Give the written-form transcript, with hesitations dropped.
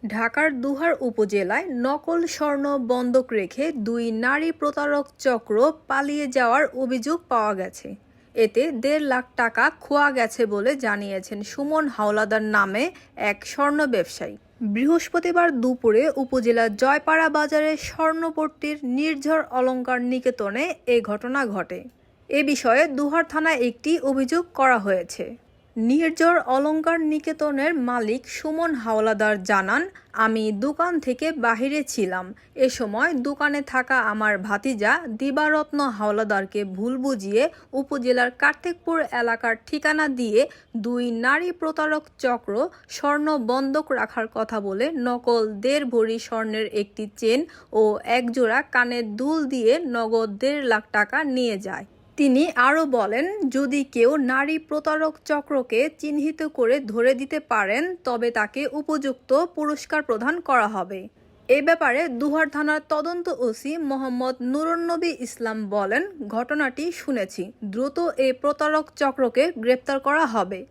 ঢাকার দুহার উপজেলায় নকল স্বর্ণ বন্ধক রেখে দুই নারী প্রতারক চক্র পালিয়ে যাওয়ার অভিযোগ পাওয়া গেছে। এতে ১.৫ লাখ টাকা খোয়া গেছে বলে জানিয়েছেন সুমন হাওলাদার নামে এক স্বর্ণ ব্যবসায়ী। বৃহস্পতিবার দুপুরে উপজেলার জয়পাড়া বাজারে স্বর্ণপট্টির নির্ঝর অলংকার নিকেতনে এ ঘটনা ঘটে। এ বিষয়ে দুহার থানায় একটি অভিযোগ করা হয়েছে। নির্ঝর অলংকার নিকেতনের মালিক সুমন হাওলাদার জানান, আমি দোকান থেকে বাহিরে ছিলাম। এ সময় দোকানে থাকা আমার ভাতিজা দিবারত্ন হাওলাদারকে ভুল বুঝিয়ে উপজেলার কার্তিকপুর এলাকার ঠিকানা দিয়ে দুই নারী প্রতারক চক্র স্বর্ণ বন্ধক রাখার কথা বলে নকল ১.৫ ভরি স্বর্ণের একটি চেন ও একজোড়া কানের দুল দিয়ে নগদ ১.৫ লাখ টাকা নিয়ে যায়। তিনি আরও বলেন, যদি কেউ নারী প্রতারক চক্রকে চিহ্নিত করে ধরে দিতে পারেন তবে তাকে উপযুক্ত পুরস্কার প্রদান করা হবে। এ ব্যাপারে দুহার থানার তদন্ত ওসি মোহাম্মদ নুরুন্নবী ইসলাম বলেন, ঘটনাটি শুনেছি, দ্রুত এই প্রতারক চক্রকে গ্রেপ্তার করা হবে।